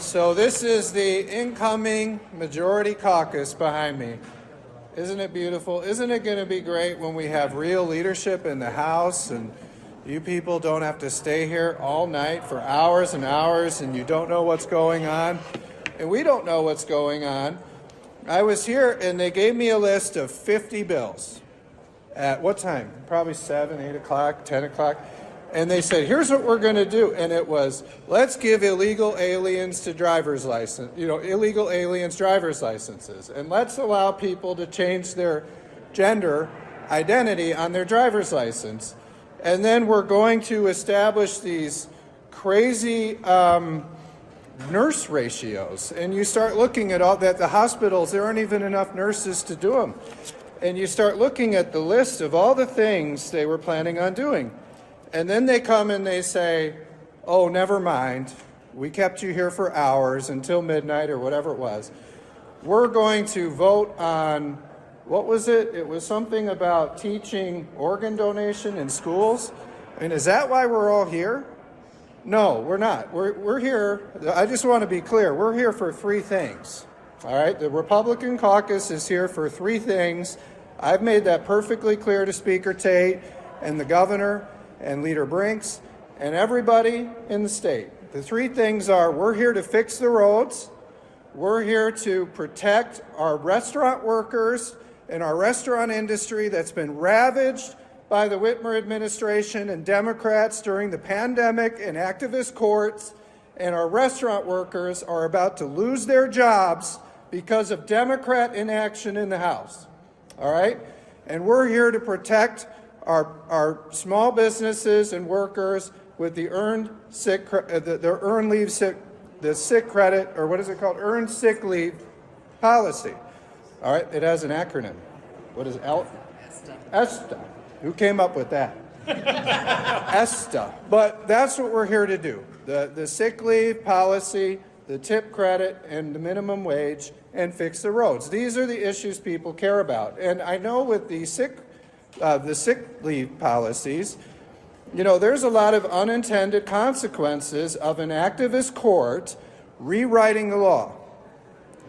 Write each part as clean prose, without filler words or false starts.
So this is the incoming majority caucus behind me. Isn't it beautiful? Isn't it going to be great when we have real leadership in the House and you people don't have to stay here all night for hours and hours and you don't know what's going on? And we don't know what's going on. I was here and they gave me a list of 50 bills. At what time? Probably 7, 8 o'clock, 10 o'clock. And they said, here's what we're going to do. And it was, let's give illegal aliens to driver's license, illegal aliens driver's licenses. And let's allow people to change their gender identity on their driver's license. And then we're going to establish these crazy nurse ratios. And you start looking at all that, the hospitals, there aren't even enough nurses to do them. And you start looking at the list of all the things they were planning on doing. And then they come and they say, oh, never mind. We kept you here for hours until midnight or whatever it was. We're going to vote on, what was it? It was something about teaching organ donation in schools. I mean, is that why we're all here? No, we're not. We're here, I just want to be clear, we're here for three things. All right, the Republican caucus is here for three things. I've made that perfectly clear to Speaker Tate and the governor and Leader Brinks, and everybody in the state. The three things are, we're here to fix the roads, we're here to protect our restaurant workers and our restaurant industry that's been ravaged by the Whitmer administration and Democrats during the pandemic and activist courts, and our restaurant workers are about to lose their jobs because of Democrat inaction in the House. All right? And we're here to protect our small businesses and workers with the earned sick credit, or what is it called? Earned sick leave policy. All right, it has an acronym. What is it? ESTA. Who came up with that? ESTA. But that's what we're here to do. The sick leave policy, the tip credit, and the minimum wage, and fix the roads. These are the issues people care about. And I know with the sick leave policies, there's a lot of unintended consequences of an activist court rewriting the law.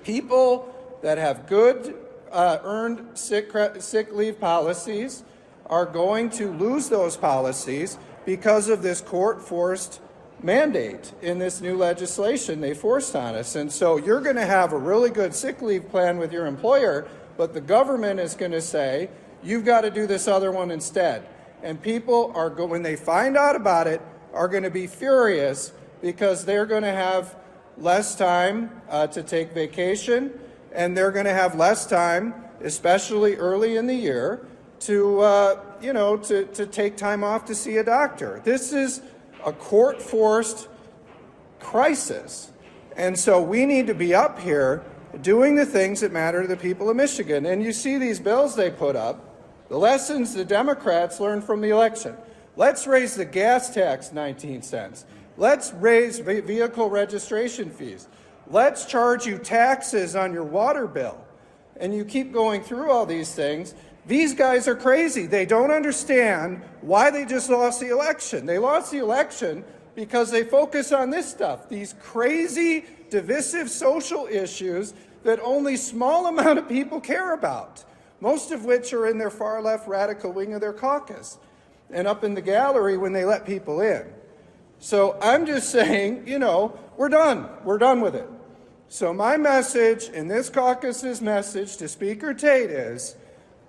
People that have good earned sick leave policies are going to lose those policies because of this court-forced mandate in this new legislation they forced on us. And so you're going to have a really good sick leave plan with your employer, but the government is going to say, you've got to do this other one instead. And people are, when they find out about it, are going to be furious because they're going to have less time to take vacation, and they're going to have less time, especially early in the year, to take time off to see a doctor. This is a court-forced crisis. And so we need to be up here doing the things that matter to the people of Michigan. And you see these bills they put up, the lessons the Democrats learned from the election. Let's raise the gas tax 19 cents. Let's raise vehicle registration fees. Let's charge you taxes on your water bill. And you keep going through all these things. These guys are crazy. They don't understand why they just lost the election. They lost the election because they focus on this stuff, these crazy, divisive social issues that only small amount of people care about, most of which are in their far-left radical wing of their caucus and up in the gallery when they let people in. So I'm just saying, we're done. We're done with it. So my message, and this caucus's message to Speaker Tate is,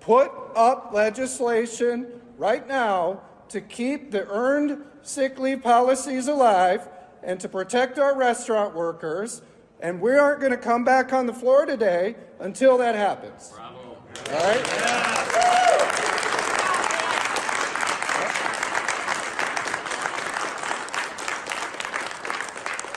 put up legislation right now to keep the earned sick leave policies alive and to protect our restaurant workers, and we aren't going to come back on the floor today until that happens. Bravo. All right?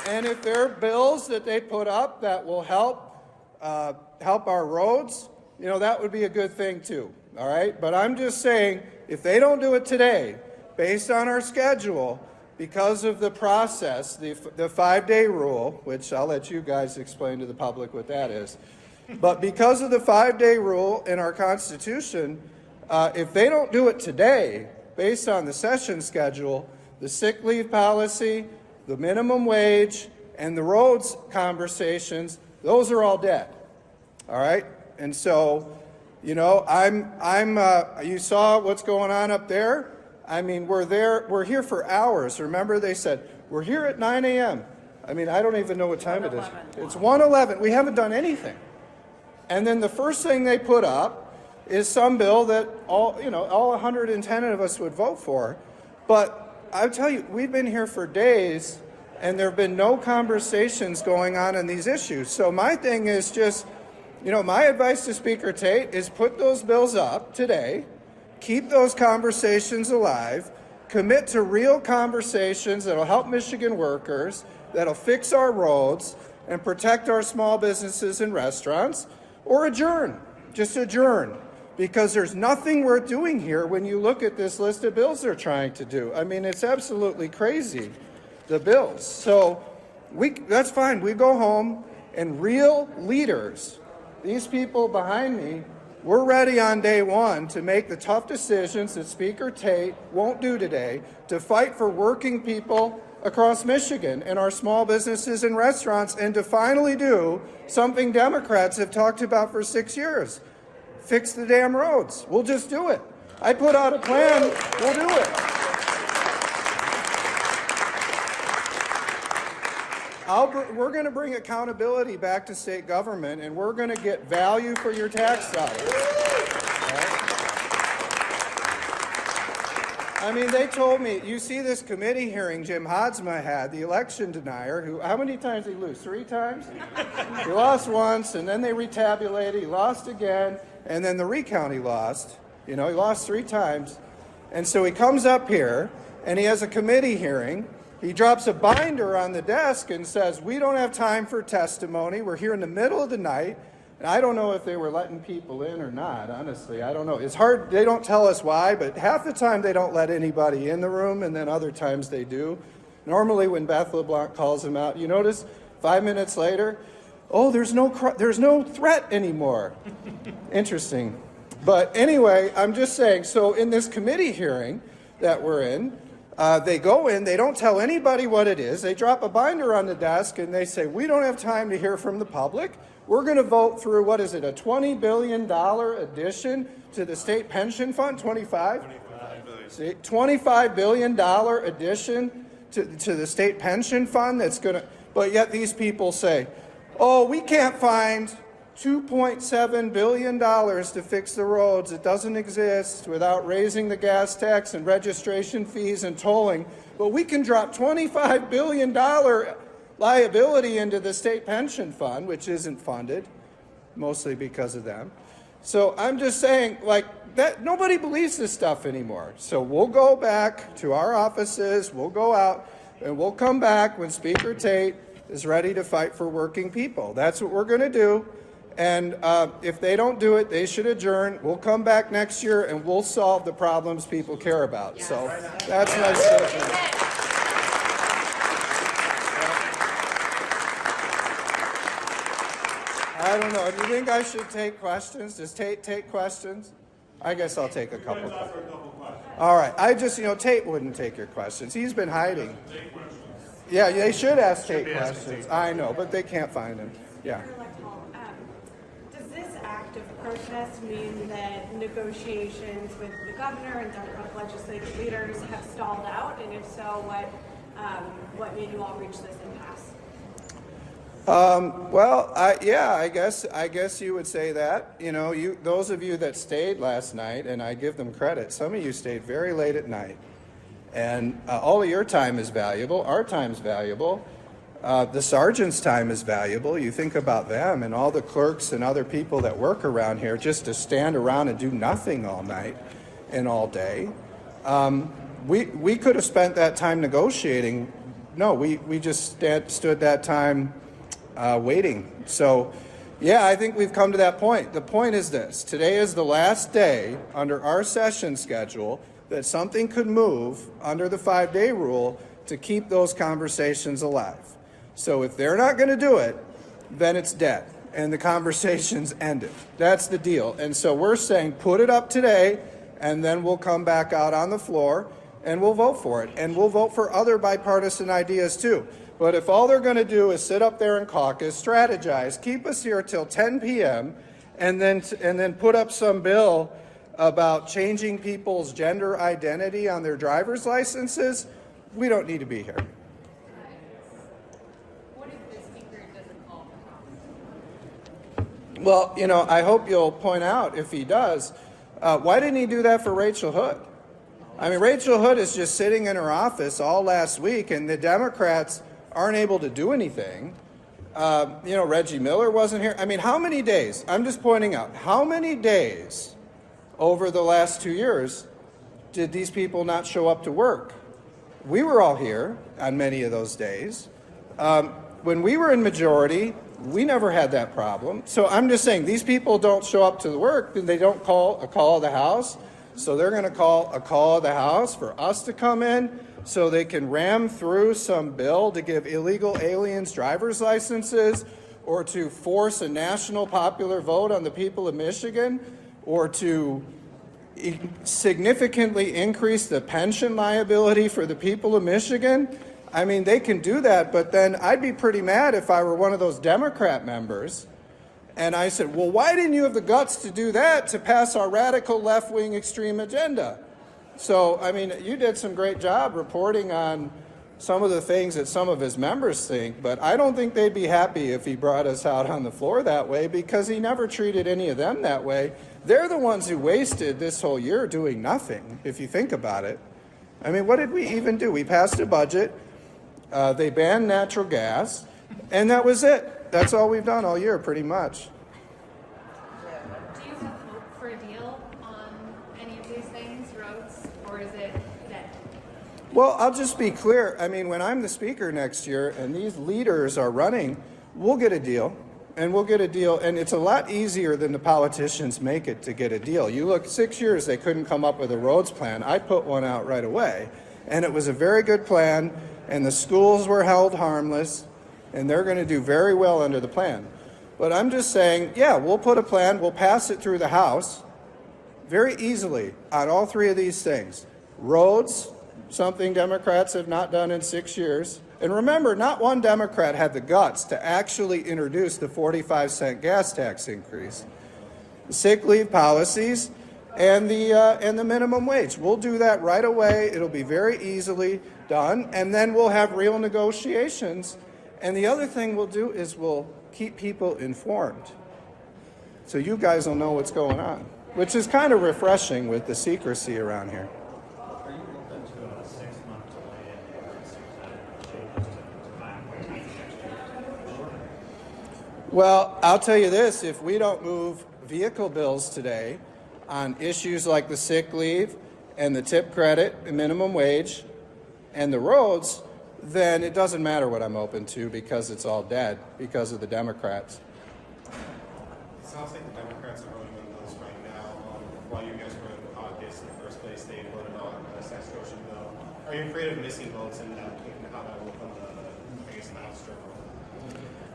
And if there are bills that they put up that will help our roads, that would be a good thing too, all right? But I'm just saying, if they don't do it today, based on our schedule, because of the process, the 5-day rule, which I'll let you guys explain to the public what that is, but because of the 5-day rule in our Constitution, if they don't do it today, based on the session schedule, the sick leave policy, the minimum wage, And the roads conversations, those are all dead. All right? And so, you know, you saw what's going on up there? I mean, we're here for hours. Remember, they said, we're here at 9 a.m. I mean, I don't even know what time it is. It's 1:11. We haven't done anything. And then the first thing they put up is some bill that all 110 of us would vote for. But I'll tell you, we've been here for days, and there have been no conversations going on these issues. So my thing is just, my advice to Speaker Tate is put those bills up today, keep those conversations alive, commit to real conversations that'll help Michigan workers, that'll fix our roads and protect our small businesses and restaurants, or adjourn, just adjourn, because there's nothing worth doing here when you look at this list of bills they're trying to do. I mean, it's absolutely crazy, the bills. So that's fine. We go home, and real leaders, these people behind me, we're ready on day one to make the tough decisions that Speaker Tate won't do today to fight for working people across Michigan and our small businesses and restaurants, and to finally do something Democrats have talked about for 6 years. Fix the damn roads. We'll just do it. I put out a plan. We'll do it. We're going to bring accountability back to state government, and we're going to get value for your tax dollars. I mean, they told me, you see this committee hearing Jim Hodsma had, the election denier, who, how many times did he lose? 3 times? He lost once, and then they retabulated, he lost again, and then the recount he lost. He lost 3 times. And so he comes up here, and he has a committee hearing. He drops a binder on the desk and says, we don't have time for testimony. We're here in the middle of the night. And I don't know if they were letting people in or not, honestly. I don't know. It's hard. They don't tell us why, but half the time they don't let anybody in the room, and then other times they do. Normally when Beth LeBlanc calls them out, you notice 5 minutes later, oh, there's no threat anymore. Interesting. But anyway, I'm just saying, so in this committee hearing that we're in, they go in, they don't tell anybody what it is. They drop a binder on the desk and they say, we don't have time to hear from the public. We're going to vote through, what is it, a $20 billion addition to the state pension fund? 25? See, $25 billion addition to the state pension fund that's going to, but yet these people say, oh, we can't find $2.7 billion to fix the roads. It doesn't exist without raising the gas tax and registration fees and tolling. But we can drop $25 billion liability into the state pension fund, which isn't funded, mostly because of them. So I'm just saying, like, that nobody believes this stuff anymore. So we'll go back to our offices, we'll go out, and we'll come back when Speaker Tate is ready to fight for working people. That's what we're going to do. And if they don't do it, they should adjourn. We'll come back next year and we'll solve the problems people care about. Yes. So that's my statement. I don't know. Do you think I should take questions? Does Tate take questions? I guess I'll take a couple. All right. I just, Tate wouldn't take your questions. He's been hiding. Yeah, they should ask Tate questions. I know, but they can't find him. Yeah. Does this act of protest mean that negotiations with the governor and Democratic legislative leaders have stalled out? And if so, what made you all reach this impasse? Well, I guess you would say that. Those of you that stayed last night, and I give them credit, some of you stayed very late at night. And all of your time is valuable. Our time's valuable. The sergeant's time is valuable. You think about them and all the clerks and other people that work around here just to stand around and do nothing all night and all day. We could have spent that time negotiating. No, we just stood that time waiting. So, yeah, I think we've come to that point. The point is this. Today is the last day under our session schedule that something could move under the 5-day rule to keep those conversations alive. So if they're not going to do it, then it's dead and the conversation's ended. That's the deal. And so we're saying put it up today, and then we'll come back out on the floor and we'll vote for it. And we'll vote for other bipartisan ideas too. But if all they're going to do is sit up there and caucus, strategize, keep us here till 10 p.m., and then put up some bill about changing people's gender identity on their driver's licenses, we don't need to be here. What if the speaker doesn't call for Well, I hope you'll point out, if he does, why didn't he do that for Rachel Hood? I mean, Rachel Hood is just sitting in her office all last week, and the Democrats aren't able to do anything. Reggie Miller wasn't here. I mean, how many days? I'm just pointing out, how many days over the last 2 years did these people not show up to work? We were all here on many of those days. When we were in majority, we never had that problem. So I'm just saying, these people don't show up to the work, and they don't call a call of the House. So they're going to call a call of the House for us to come in so they can ram through some bill to give illegal aliens driver's licenses, or to force a national popular vote on the people of Michigan, or to significantly increase the pension liability for the people of Michigan. I mean, they can do that, but then I'd be pretty mad if I were one of those Democrat members and I said, well, why didn't you have the guts to do that to pass our radical left-wing extreme agenda? So, I mean, you did some great job reporting on some of the things that some of his members think, but I don't think they'd be happy if he brought us out on the floor that way, because he never treated any of them that way. They're the ones who wasted this whole year doing nothing, if you think about it. I mean, what did we even do? We passed a budget, they banned natural gas, and that was it. That's all we've done all year, pretty much. Do you have hope for a deal on any of these things, roads, or is it dead? Well, I'll just be clear. I mean, when I'm the speaker next year and these leaders are running, we'll get a deal. And we'll get a deal. And it's a lot easier than the politicians make it to get a deal. You look, 6 years, they couldn't come up with a roads plan. I put one out right away. And it was a very good plan. And the schools were held harmless. And they're going to do very well under the plan. But I'm just saying, yeah, we'll put a plan. We'll pass it through the House very easily on all three of these things. Roads, something Democrats have not done in 6 years. And remember, not one Democrat had the guts to actually introduce the 45-cent gas tax increase. The sick leave policies and the minimum wage. We'll do that right away. It'll be very easily done. And then we'll have real negotiations. And the other thing we'll do is we'll keep people informed, so you guys will know what's going on, which is kind of refreshing with the secrecy around here. Are you open to a 6-month delay in changes to next year? Well, I'll tell you this, if we don't move vehicle bills today on issues like the sick leave and the tip credit, the minimum wage, and the roads, then it doesn't matter what I'm open to, because it's all dead because of the Democrats. It sounds like the Democrats are voting on those right now. While you guys were in the caucus in the first place, they voted on the sex torsion bill. Are you afraid of missing votes and how that will come the House struggle?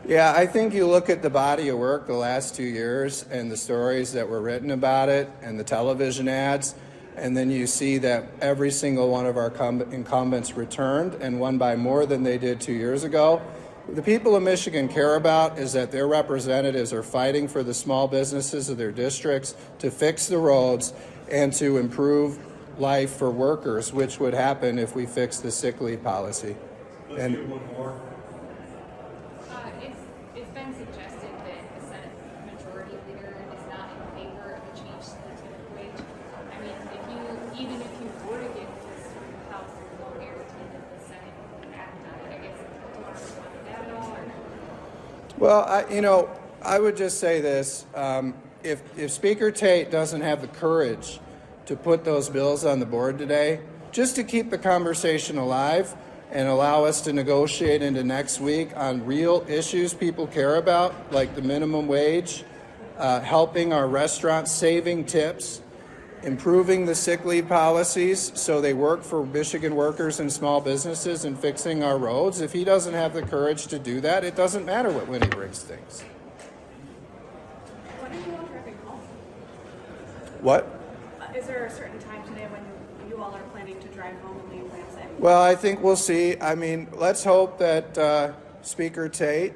Yeah, I think you look at the body of work the last 2 years and the stories that were written about it and the television ads, and then you see that every single one of our incumbents returned and won by more than they did 2 years ago. The people of Michigan care about is that their representatives are fighting for the small businesses of their districts, to fix the roads, and to improve life for workers, which would happen if we fix the sick leave policy. Let's do one more. It's been suggested that the Senate Majority Leader is not in favor of a change to the minimum wage. I mean, even if you were to get this through the House, there's no guarantee that the Senate would act on it. I guess, do you want to respond to that at all? Well, I would just say this. If Speaker Tate doesn't have the courage to put those bills on the board today, just to keep the conversation alive and allow us to negotiate into next week on real issues people care about, like the minimum wage, helping our restaurants, saving tips, improving the sick leave policies so they work for Michigan workers and small businesses, and fixing our roads. If he doesn't have the courage to do that, it doesn't matter what Winnie brings things. When do you want to call? What? Is there a certain time today when you all are planning to drive home and leave Lansing? Well, I think we'll see. I mean, let's hope that Speaker Tate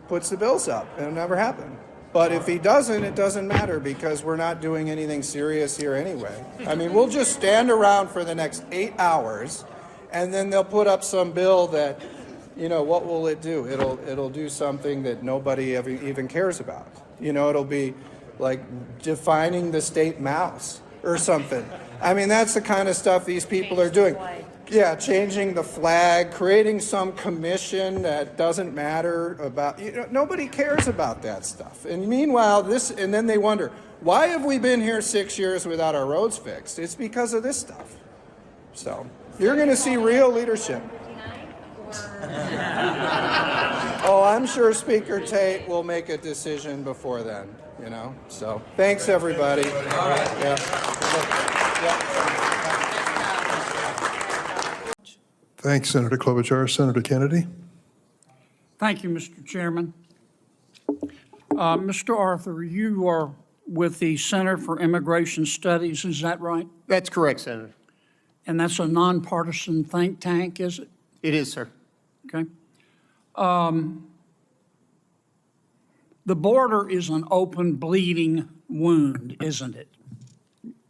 puts the bills up. It'll never happen. But if he doesn't, it doesn't matter because we're not doing anything serious here anyway. I mean, we'll just stand around for the next 8 hours, and then they'll put up some bill that, you know, what will it do? It'll do something that nobody ever even cares about. You know, it'll be like defining the state mouse or something. I mean, that's the kind of stuff these people are doing. Yeah, changing the flag, creating some commission that doesn't matter about, you know, nobody cares about that stuff. And meanwhile, and then they wonder, why have we been here 6 years without our roads fixed? It's because of this stuff. So you're going to see real leadership. Oh, I'm sure Speaker Tate will make a decision before then, you know. So thanks, everybody. All right. Yeah. Thanks, Senator Klobuchar. Senator Kennedy. Thank you, Mr. Chairman. Mr. Arthur, you are with the Center for Immigration Studies, is that right? That's correct, Senator. And that's a nonpartisan think tank, is it? It is, sir. Okay. The border is an open, bleeding wound, isn't it?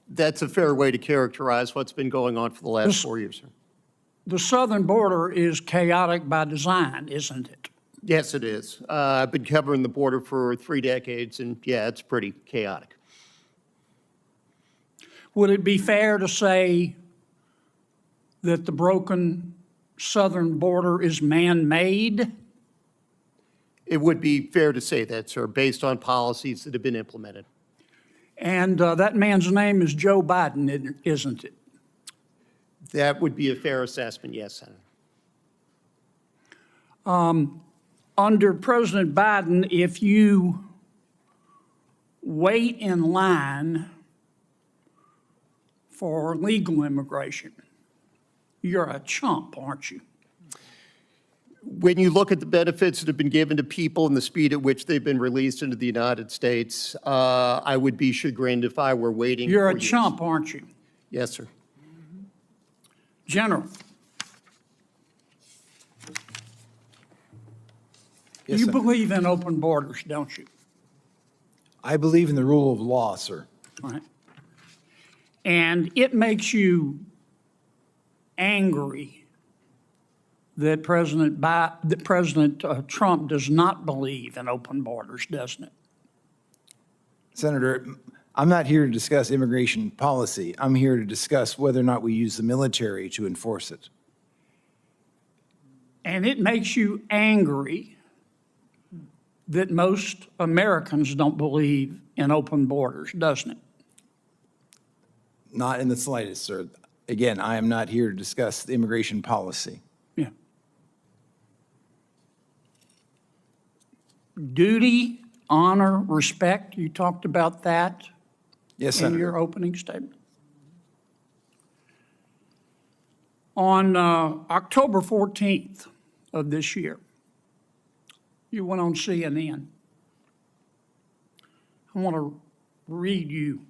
That's a fair way to characterize what's been going on for the last 4 years, sir. The southern border is chaotic by design, isn't it? Yes, it is. I've been covering the border for 3 decades, and yeah, it's pretty chaotic. Would it be fair to say that the broken southern border is man-made? It would be fair to say that, sir, based on policies that have been implemented. And that man's name is Joe Biden, isn't it? That would be a fair assessment, yes, Senator. Under President Biden, if you wait in line for legal immigration, you're a chump, aren't you? When you look at the benefits that have been given to people and the speed at which they've been released into the United States, I would be chagrined if I were waiting. You're a for years. chump, aren't you? Yes, sir. General, Yes, you sir. believe in open borders, don't you? I believe in the rule of law, sir. Right. And it makes you angry that President Trump does not believe in open borders, doesn't it? Senator, I'm not here to discuss immigration policy. I'm here to discuss whether or not we use the military to enforce it. And it makes you angry that most Americans don't believe in open borders, doesn't it? Not in the slightest, sir. Again, I am not here to discuss the immigration policy. Yeah. Duty, honor, respect, you talked about that Yes, in Senator. your opening statement. On October 14th of this year, you went on CNN. I want to read you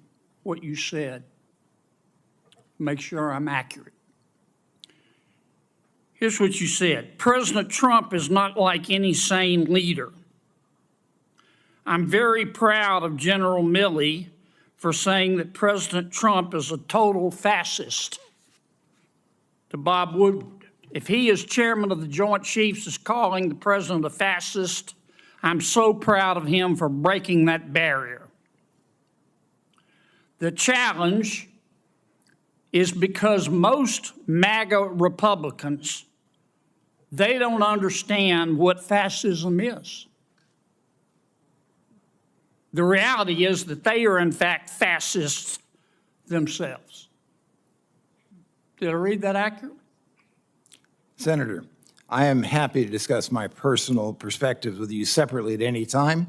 what you said, make sure I'm accurate. Here's what you said. President Trump is not like any sane leader. I'm very proud of General Milley for saying that President Trump is a total fascist. To Bob Woodward, if he, as chairman of the Joint Chiefs, is calling the president a fascist, I'm so proud of him for breaking that barrier. The challenge is because most MAGA Republicans, they don't understand what fascism is. The reality is that they are, in fact, fascists themselves. Did I read that accurately? Senator, I am happy to discuss my personal perspectives with you separately at any time.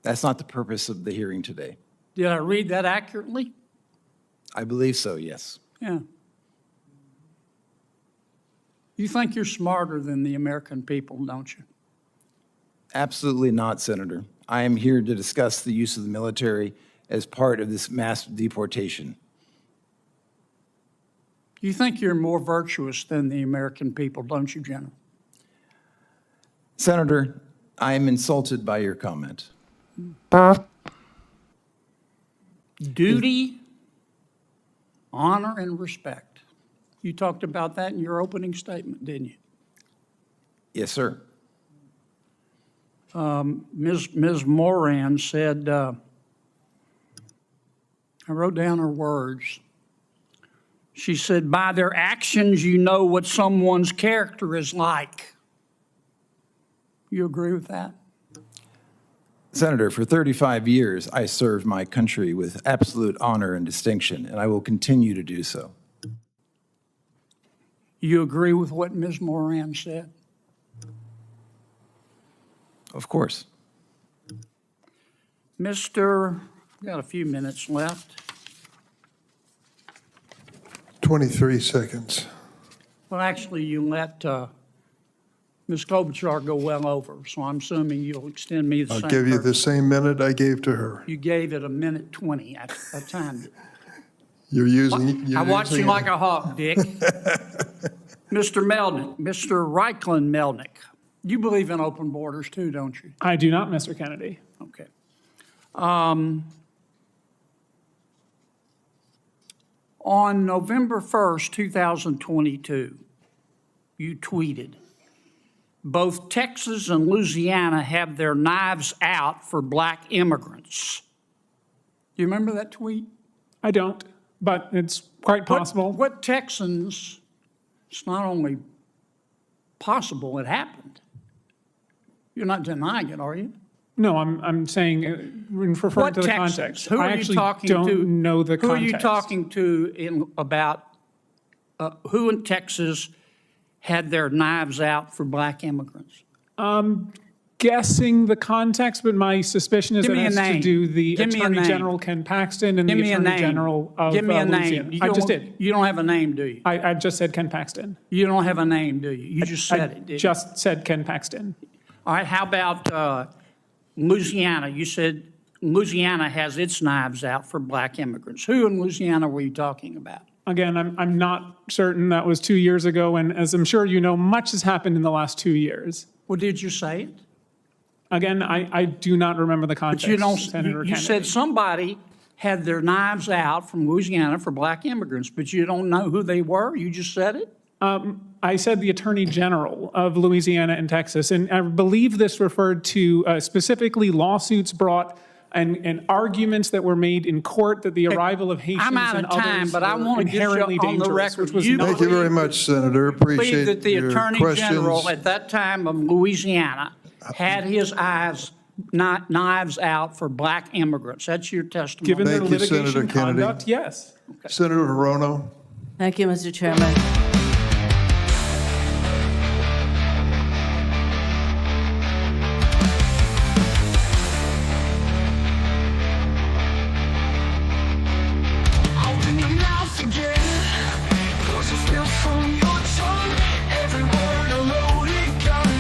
That's not the purpose of the hearing today. Did I read that accurately? I believe so, yes. Yeah. You think you're smarter than the American people, don't you? Absolutely not, Senator. I am here to discuss the use of the military as part of this mass deportation. You think you're more virtuous than the American people, don't you, General? Senator, I am insulted by your comment. Duty, honor, and respect. You talked about that in your opening statement, didn't you? Yes, sir. Ms. Moran said, I wrote down her words. She said, by their actions, you know what someone's character is like. You agree with that? Senator, for 35 years, I served my country with absolute honor and distinction, and I will continue to do so. You agree with what Ms. Moran said? Of course. Mr., got a few minutes left. 23 seconds. Well, actually, you let Ms. Klobuchar go well over, so I'm assuming you'll extend me the I'll same. give you the courtesy. same minute I gave to her. You gave it a minute 20. I timed it. You're using. I watch you using like it. a hawk, Dick. Mr. Melnick, Mr. Reichlin Melnick, you believe in open borders too, don't you? I do not, Mr. Kennedy. Okay. On November 1st, 2022, you tweeted, both Texas and Louisiana have their knives out for black immigrants. Do you remember that tweet? I don't, but it's quite possible. What Texans, it's not only possible, it happened. You're not denying it, are you? No, I'm saying, referring What to the Texans? context. Who I are you actually talking don't to? know the Who context. are you talking to about who in Texas had their knives out for black immigrants? Guessing the context, but my suspicion is Give it me a has to name. do the Give me a Attorney name. General Ken Paxton and Give the me a Attorney name. General of Give me a Louisiana. name. I just did. You don't have a name, do you? I just said Ken Paxton. You don't have a name, do you? You just said it, didn't you? Just said Ken Paxton. All right, how about Louisiana? You said Louisiana has its knives out for black immigrants. Who in Louisiana were you talking about? Again, I'm not certain. That was 2 years ago, and as I'm sure you know, much has happened in the last 2 years. Well, did you say it? Again, I do not remember the context, But you don't, Senator you Kennedy. said somebody had their knives out from Louisiana for black immigrants, but you don't know who they were? You just said it? I said the Attorney General of Louisiana and Texas, and I believe this referred to specifically lawsuits brought and arguments that were made in court that the arrival of Haitians I'm out and of time, others but I were want to get you inherently on the dangerous, record. which was You not. Thank you very believe- much, Senator. Believe Appreciate that the your Attorney questions. General at that time of Louisiana had his knives out for black immigrants. That's your testimony. Given their Thank you, Senator litigation Kennedy. conduct, yes. Senator Hirono. Thank you, Mr. Chairman. Open your mouth again, 'cause it's spilled from your tongue. Every word a loaded gun.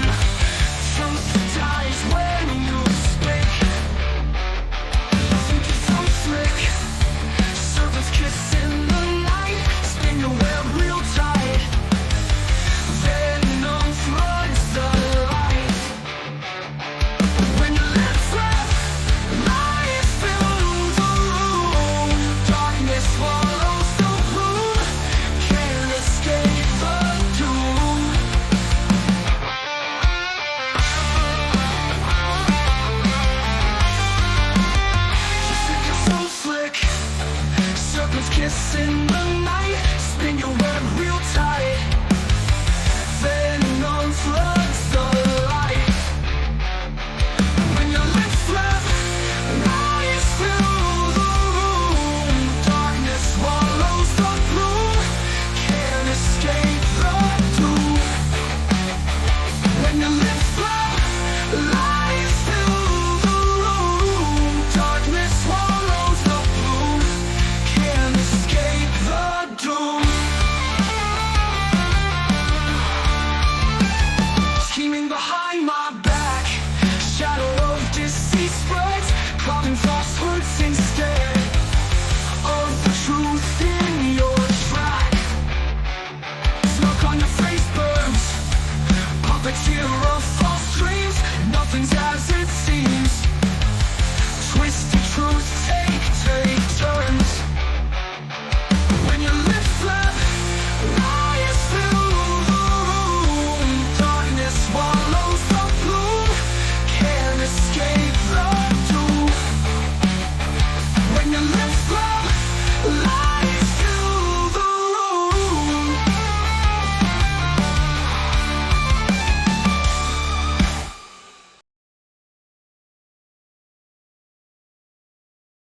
Truth dies when you speak. Think you're so slick. Serpent's kiss in the night. Spin your web real tight. Venom floods the light. When your lips flap, lies fill the room. Darkness swallows the bloom. Can't escape the doom. You think you're so slick. Serpent's kiss in the night. Spin your web real tight. Venom floods the light. When your lips flap, lies fill the room. Darkness swallows the bloom. Can't escape the doom. When your lips flap, lies fill the room. Darkness swallows the bloom. Can't escape the happens